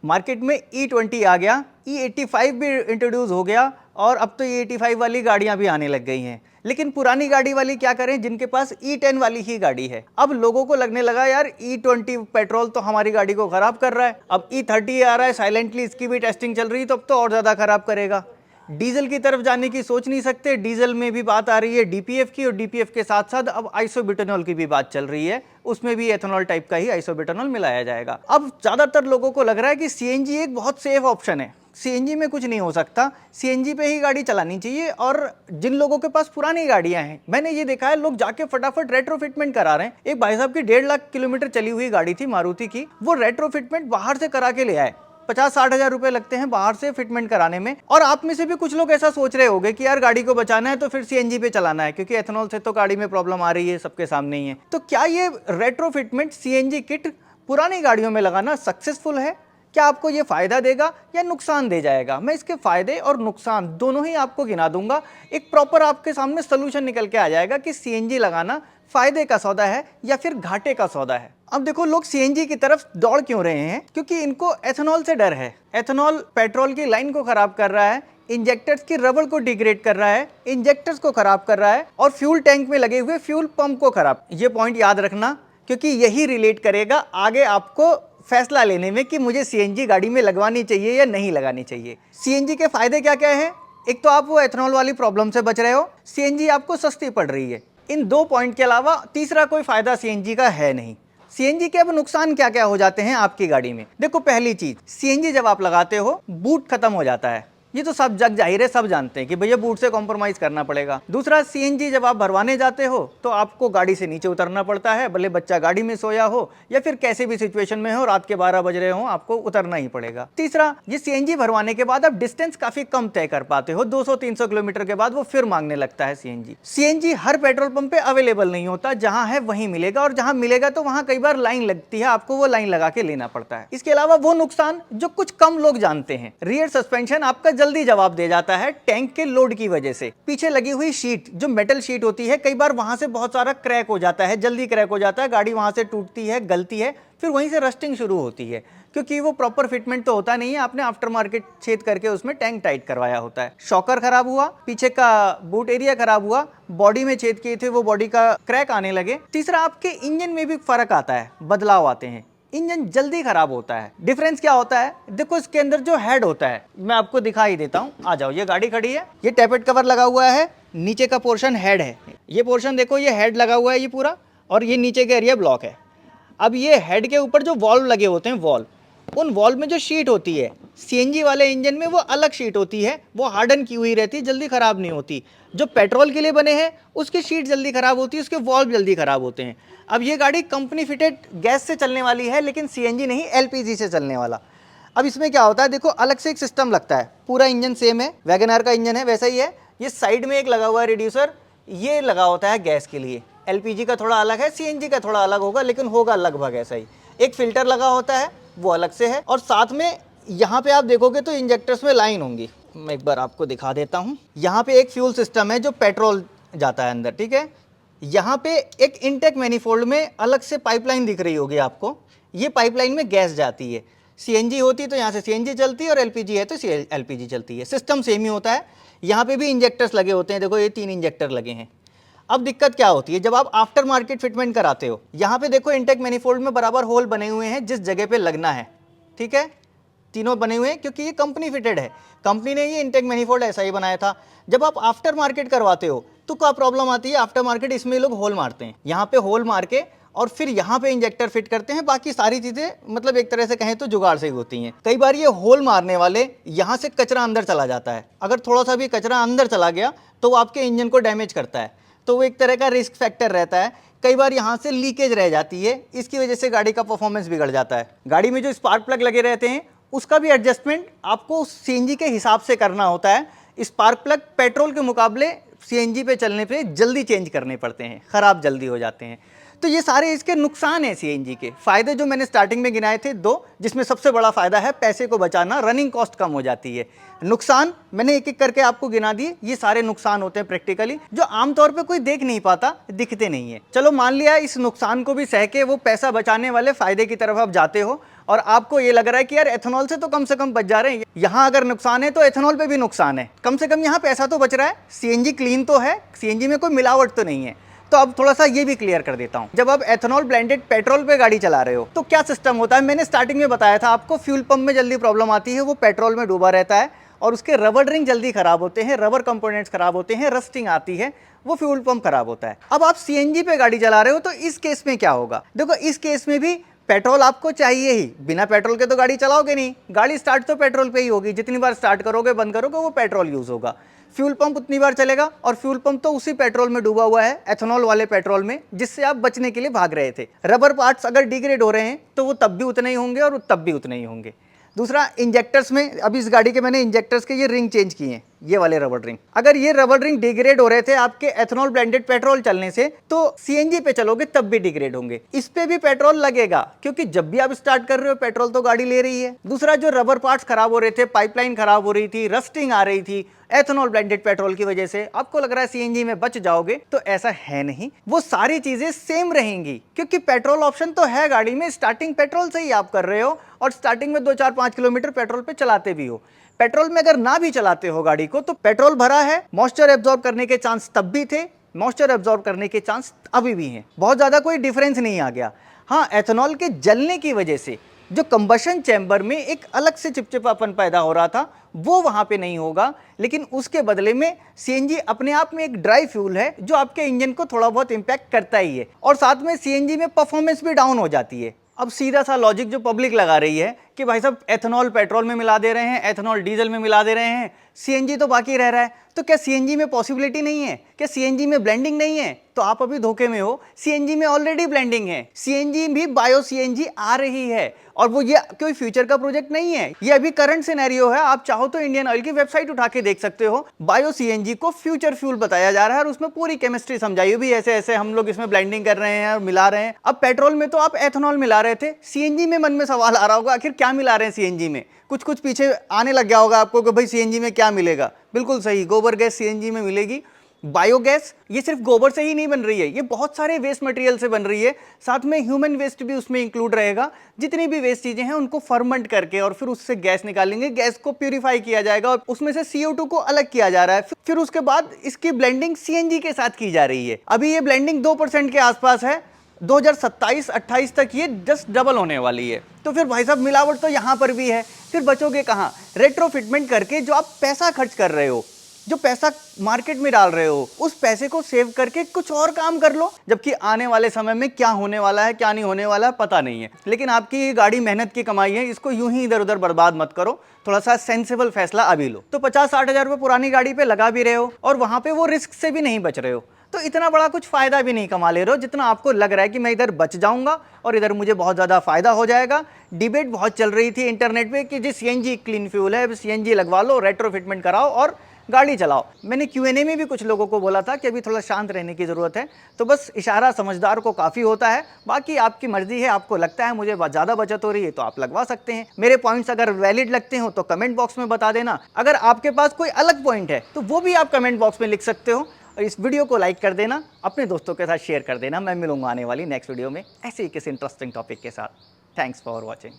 Market में E20 आ गया, E85 भी इंट्रोड्यूस हो गया और अब तो E85 वाली गाड़ियां भी आने लग गई हैं। लेकिन पुरानी गाड़ी वाली क्या करें जिनके पास E10 वाली ही गाड़ी है। अब लोगों को लगने लगा यार E20 पेट्रोल तो हमारी गाड़ी को खराब कर रहा है, अब E30 आ रहा है, साइलेंटली इसकी भी टेस्टिंग चल रही है, तो अब तो और ज्यादा खराब करेगा। डीजल की तरफ जाने की सोच नहीं सकते, डीजल में भी बात आ रही है DPF की, और DPF के साथ साथ अब आइसोब्यूटेनॉल की भी बात चल रही है, उसमें भी एथेनॉल टाइप का ही आइसोब्यूटेनॉल मिलाया जाएगा। अब ज्यादातर लोगों को लग रहा है कि CNG एक बहुत सेफ ऑप्शन है, CNG में कुछ नहीं हो सकता, CNG पे ही गाड़ी चलानी चाहिए। और जिन लोगों के पास पुरानी गाड़ियां हैं, मैंने ये देखा है लोग जाके फटाफट रेट्रोफिटमेंट करा रहे हैं। एक भाई साहब की 1.5 लाख किलोमीटर चली हुई गाड़ी थी मारुति की, वो रेट्रोफिटमेंट बाहर से करा के ले आए। 50-60 हजार रुपए लगते हैं बाहर से फिटमेंट कराने में। और आप में से भी कुछ लोग ऐसा सोच रहे होंगे कि यार गाड़ी को बचाना है तो फिर CNG पे चलाना है, क्योंकि एथेनॉल से तो गाड़ी में प्रॉब्लम आ रही है, सबके सामने ही है। तो क्या ये रेट्रोफिटमेंट CNG किट पुरानी गाड़ियों में लगाना सक्सेसफुल है? क्या आपको ये फायदा देगा या नुकसान दे जाएगा? मैं इसके फायदे और नुकसान दोनों ही आपको गिना दूंगा। एक प्रॉपर आपके सामने सोल्यूशन निकल के आ जाएगा कि CNG लगाना फायदे का सौदा है या फिर घाटे का सौदा है। अब देखो लोग CNG की तरफ दौड़ क्यों रहे हैं, क्योंकि इनको एथेनॉल से डर है। एथेनॉल पेट्रोल की लाइन को खराब कर रहा है, इंजेक्टर्स की रबड़ को डिग्रेड कर रहा है, इंजेक्टर्स को खराब कर रहा है, और फ्यूल टैंक में लगे हुए फ्यूल पंप को खराब। ये पॉइंट याद रखना, क्योंकि यही रिलेट करेगा आगे आपको फैसला लेने में कि मुझे CNG गाड़ी में लगवानी चाहिए या नहीं लगानी चाहिए। CNG के फायदे क्या क्या है? एक तो आप वो एथेनॉल वाली प्रॉब्लम से बच रहे हो, CNG आपको सस्ती पड़ रही है। इन दो पॉइंट के अलावा तीसरा कोई फायदा CNG का है नहीं। CNG के अब नुकसान क्या क्या हो जाते हैं आपकी गाड़ी में? देखो पहली चीज, CNG जब आप लगाते हो बूट खत्म हो जाता है, ये तो सब जग जाहिर है, सब जानते हैं कि भैया बूट से कॉम्प्रोमाइज करना पड़ेगा। दूसरा, CNG जब आप भरवाने जाते हो तो आपको गाड़ी से नीचे उतरना पड़ता है, भले बच्चा गाड़ी में सोया हो या फिर कैसे भी सिचुएशन में हो, रात के 12 बज रहे हो, आपको उतरना ही पड़ेगा। तीसरा, ये CNG भरवाने के बाद आप डिस्टेंस काफी कम तय कर पाते हो, 200-300 किलोमीटर के बाद वो फिर मांगने लगता है CNG हर पेट्रोल पंप पे अवेलेबल नहीं होता, जहां है वहीं मिलेगा, और जहां मिलेगा तो वहां कई बार लाइन लगती है, आपको वो लाइन लगा के लेना पड़ता है। इसके अलावा वो नुकसान जो कुछ कम लोग जानते हैं, रियर सस्पेंशन आपका जल्दी जवाब दे जाता है टैंक के लोड की वजह से। पीछे लगी हुई शीट, जो मेटल शीट होती है, कई बार वहां से बहुत सारा क्रैक हो जाता है, जल्दी क्रैक हो जाता है, गाड़ी वहां से टूटती है, गलती है, फिर वहीं से रस्टिंग शुरू होती है, क्योंकि वो प्रॉपर फिटमेंट तो होता नहीं है, आपने आफ्टर मार्केट छेद करके उसमें टैंक टाइट करवाया होता है। शॉकर खराब हुआ, पीछे का बूट एरिया खराब हुआ, बॉडी में छेद किए थे वो बॉडी का क्रैक आने लगे। तीसरा, आपके इंजन में भी फर्क आता है, बदलाव आते हैं, इंजन जल्दी खराब होता है। डिफरेंस क्या होता है? देखो इसके अंदर जो हेड होता है, मैं आपको दिखा ही देता हूं, आ जाओ। ये गाड़ी खड़ी है, ये टैपेट कवर लगा हुआ है, नीचे का पोर्शन हेड है, ये पोर्शन देखो, ये हेड लगा हुआ है ये पूरा, और ये नीचे का एरिया ब्लॉक है। अब ये हेड के ऊपर जो वॉल्व लगे होते हैं, वॉल्व, उन वॉल्व में जो शीट होती है, CNG वाले इंजन में वो अलग शीट होती है, वो हार्डन की हुई रहती है, जल्दी खराब नहीं होती। जो पेट्रोल के लिए बने हैं उसकी शीट जल्दी खराब होती है, उसके वॉल्व जल्दी खराब होते हैं। अब ये गाड़ी कंपनी फिटेड गैस से चलने वाली है, लेकिन CNG नहीं, LPG से चलने वाला। अब इसमें क्या होता है, देखो अलग से एक सिस्टम लगता है, पूरा इंजन सेम है, वैगनआर का इंजन है वैसा ही है, ये साइड में एक लगा हुआ है रिड्यूसर, ये लगा होता है गैस के लिए। LPG का थोड़ा अलग है, CNG का थोड़ा अलग होगा, लेकिन होगा लगभग ऐसा ही। एक फिल्टर लगा होता है, वो अलग से है, और साथ में यहाँ पे आप देखोगे तो इंजेक्टर्स में लाइन होंगी, मैं एक बार आपको दिखा देता हूँ। यहाँ पे एक फ्यूल सिस्टम है जो पेट्रोल जाता है अंदर, ठीक है। यहाँ पे एक इनटेक मैनिफोल्ड में अलग से पाइपलाइन दिख रही होगी आपको, ये पाइपलाइन में गैस जाती है। CNG होती है तो यहाँ से CNG चलती है, और LPG है तो LPG चलती है, सिस्टम सेम ही होता है। यहाँ पे भी इंजेक्टर्स लगे होते हैं, देखो ये 3 इंजेक्टर लगे हैं। अब दिक्कत क्या होती है, जब आप आफ्टर मार्केट फिटमेंट कराते हो, यहाँ पे देखो इनटेक मैनिफोल्ड में बराबर होल बने हुए हैं जिस जगह पे लगना है, ठीक है, तीनों बने हुए हैं, क्योंकि ये कंपनी फिटेड है, कंपनी ने ये इनटेक मैनिफोल्ड ऐसा ही बनाया था। जब आप आफ्टर मार्केट करवाते हो तो क्या प्रॉब्लम आती है, आफ्टर मार्केट इसमें लोग होल मारते हैं, यहाँ पे होल मार के और फिर यहाँ पे इंजेक्टर फिट करते हैं, बाकी सारी चीजें मतलब एक तरह से कहें तो जुगाड़ से ही होती हैं। कई बार ये होल मारने वाले यहाँ से कचरा अंदर चला जाता है, अगर थोड़ा सा भी कचरा अंदर चला गया तो वो आपके इंजन को डैमेज करता है, तो वो एक तरह का रिस्क फैक्टर रहता है। कई बार यहाँ से लीकेज रह जाती है, इसकी वजह से गाड़ी का परफॉर्मेंस बिगड़ जाता है। गाड़ी में जो स्पार्क प्लग लगे रहते हैं उसका भी एडजस्टमेंट आपको CNG के हिसाब से करना होता है। स्पार्क प्लग पेट्रोल के मुकाबले CNG पे चलने पे जल्दी चेंज करने पड़ते हैं, ख़राब जल्दी हो जाते हैं। तो ये सारे इसके नुकसान हैं CNG के। फ़ायदे जो मैंने स्टार्टिंग में गिनाए थे 2, जिसमें सबसे बड़ा फ़ायदा है पैसे को बचाना, रनिंग कॉस्ट कम हो जाती है। नुकसान मैंने एक एक करके आपको गिना दिए, ये सारे नुकसान होते हैं प्रैक्टिकली, जो आमतौर पे कोई देख नहीं पाता, दिखते नहीं है। चलो मान लिया इस नुकसान को भी सह के वो पैसा बचाने वाले फ़ायदे की तरफ आप जाते हो, और आपको ये लग रहा है कि यार एथेनॉल से तो कम से कम बच जा रहे हैं, यहाँ अगर नुकसान है तो एथेनॉल पे भी नुकसान है, कम से कम यहाँ पैसा तो बच रहा है, सीएनजी क्लीन तो है, सीएनजी में कोई मिलावट तो नहीं है। तो अब थोड़ा सा ये भी क्लियर कर देता हूँ, जब आप एथेनॉल ब्लेंडेड पेट्रोल पे गाड़ी चला रहे हो तो क्या सिस्टम होता है। मैंने स्टार्टिंग में बताया था आपको, फ्यूल पंप में जल्दी प्रॉब्लम आती है, वो पेट्रोल में डूबा रहता है और उसके रबर रिंग जल्दी खराब होते हैं, रबर कंपोनेंट्स खराब होते हैं, रस्टिंग आती है, वो फ्यूल पंप खराब होता है। अब आप सीएनजी पे गाड़ी चला रहे हो तो इस केस में क्या होगा, देखो इस केस में भी पेट्रोल आपको चाहिए ही, बिना पेट्रोल के तो गाड़ी चलाओगे नहीं, गाड़ी स्टार्ट तो पेट्रोल पे ही होगी, जितनी बार स्टार्ट करोगे बंद करोगे वो पेट्रोल यूज होगा, फ्यूल पंप उतनी बार चलेगा, और फ्यूल पंप तो उसी पेट्रोल में डूबा हुआ है, एथेनॉल वाले पेट्रोल में, जिससे आप बचने के लिए भाग रहे थे। रबर पार्ट्स अगर डिग्रेड हो रहे हैं तो वो तब भी उतने ही होंगे और तब भी उतने ही होंगे। दूसरा, इंजेक्टर्स में अभी इस गाड़ी के मैंने इंजेक्टर्स के ये रिंग चेंज किए हैं, ये वाले रबर रिंग, अगर ये रबर रिंग डिग्रेड हो रहे थे आपके एथेनॉल ब्लेंडेड पेट्रोल चलने से, तो सीएनजी पे चलोगे तब भी डिग्रेड होंगे, इस पे भी पेट्रोल लगेगा, क्योंकि जब भी आप स्टार्ट कर रहे हो पेट्रोल तो गाड़ी ले रही है। दूसरा, जो रबर पार्ट्स खराब हो रहे थे, पाइपलाइन खराब हो रही थी, रस्टिंग आ रही थी एथेनॉल ब्लेंडेड पेट्रोल की वजह से, आपको लग रहा है सीएनजी में बच जाओगे, तो ऐसा है नहीं, वो सारी चीजें सेम रहेंगी, क्योंकि पेट्रोल ऑप्शन तो है गाड़ी में, स्टार्टिंग पेट्रोल से ही आप कर रहे हो और स्टार्टिंग में 2-4-5 किलोमीटर पेट्रोल पे चलाते भी हो। पेट्रोल में अगर ना भी चलाते हो गाड़ी को तो पेट्रोल भरा है, मॉइस्चर एब्जॉर्ब करने के चांस तब भी थे, मॉइस्चर एब्जॉर्ब करने के चांस अभी भी हैं, बहुत ज़्यादा कोई डिफरेंस नहीं आ गया। हाँ, एथेनॉल के जलने की वजह से जो कंबशन चैम्बर में एक अलग से चिपचिपापन पैदा हो रहा था वो वहाँ पे नहीं होगा, लेकिन उसके बदले में सीएनजी अपने आप में एक ड्राई फ्यूल है जो आपके इंजन को थोड़ा बहुत इम्पैक्ट करता ही है, और साथ में सीएनजी में परफॉर्मेंस भी डाउन हो जाती है। अब सीधा सा लॉजिक जो पब्लिक लगा रही है कि भाई साहब एथेनॉल पेट्रोल में मिला दे रहे हैं, एथेनॉल डीजल में मिला दे रहे हैं, सीएनजी तो बाकी रह रहा है, तो क्या सीएनजी में पॉसिबिलिटी नहीं है, क्या सीएनजी में ब्लेंडिंग नहीं है? तो आप अभी धोखे में हो, सीएनजी में ऑलरेडी ब्लेंडिंग है, सीएनजी भी बायो सीएनजी आ रही है, और वो ये कोई फ्यूचर का प्रोजेक्ट नहीं है, ये अभी करंट सिनेरियो है। आप चाहो तो इंडियन ऑयल की वेबसाइट उठा के देख सकते हो, बायो सीएनजी को फ्यूचर फ्यूल बताया जा रहा है और उसमें पूरी केमिस्ट्री समझाई हुई, ऐसे ऐसे हम लोग इसमें ब्लेंडिंग कर रहे हैं और मिला रहे हैं। अब पेट्रोल में तो आप एथेनॉल मिला रहे थे, सीएनजी में मन में सवाल आ रहा होगा आखिर क्या मिला रहे हैं सीएनजी में, कुछ कुछ पीछे आने लग गया होगा आपको कि भाई सीएनजी में क्या मिलेगा। बिल्कुल सही, गोबर गैस सीएनजी में मिलेगी। बायोगैस ये सिर्फ गोबर से ही नहीं बन रही है, ये बहुत सारे वेस्ट मटेरियल से बन रही है, साथ में ह्यूमन वेस्ट भी उसमें इंक्लूड रहेगा। जितनी भी वेस्ट चीजें हैं उनको फर्मेंट करके और फिर उससे गैस निकालेंगे, गैस को प्यूरिफाई किया जाएगा और उसमें से CO2 को अलग किया जा रहा है, फिर उसके बाद इसकी ब्लेंडिंग सीएनजी के साथ की जा रही है। अभी ये ब्लेंडिंग 2% के आसपास है, 2027-28 तक ये जस्ट डबल होने वाली है। तो फिर भाई साहब मिलावट तो यहाँ पर भी है, फिर बचोगे कहाँ? रेट्रोफिटमेंट करके जो आप पैसा खर्च कर रहे हो, जो पैसा मार्केट में डाल रहे हो, उस पैसे को सेव करके कुछ और काम कर लो, जबकि आने वाले समय में क्या होने वाला है क्या नहीं होने वाला है पता नहीं है। लेकिन आपकी गाड़ी मेहनत की कमाई है, इसको यूं ही इधर उधर बर्बाद मत करो, थोड़ा सा सेंसिबल फैसला अभी लो। तो 50-60 हज़ार रुपये पुरानी गाड़ी पे लगा भी रहे हो और वहां पे वो रिस्क से भी नहीं बच रहे हो, तो इतना बड़ा कुछ फायदा भी नहीं कमा ले रहे हो जितना आपको लग रहा है कि मैं इधर बच जाऊंगा और इधर मुझे बहुत ज़्यादा फायदा हो जाएगा। डिबेट बहुत चल रही थी इंटरनेट पे कि जी सीएनजी क्लीन फ्यूल है, सीएनजी लगवा लो, रेट्रोफिटमेंट कराओ और गाड़ी चलाओ। मैंने Q&A में भी कुछ लोगों को बोला था कि अभी थोड़ा शांत रहने की ज़रूरत है, तो बस इशारा समझदार को काफ़ी होता है, बाकी आपकी मर्जी है। आपको लगता है मुझे ज़्यादा बचत हो रही है तो आप लगवा सकते हैं। मेरे पॉइंट्स अगर वैलिड लगते हो तो कमेंट बॉक्स में बता देना, अगर आपके पास कोई अलग पॉइंट है तो वो भी आप कमेंट बॉक्स में लिख सकते हो। और इस वीडियो को लाइक कर देना, अपने दोस्तों के साथ शेयर कर देना। मैं मिलूंगा आने वाली नेक्स्ट वीडियो में ऐसे ही किसी इंटरेस्टिंग टॉपिक के साथ। Thanks for watching.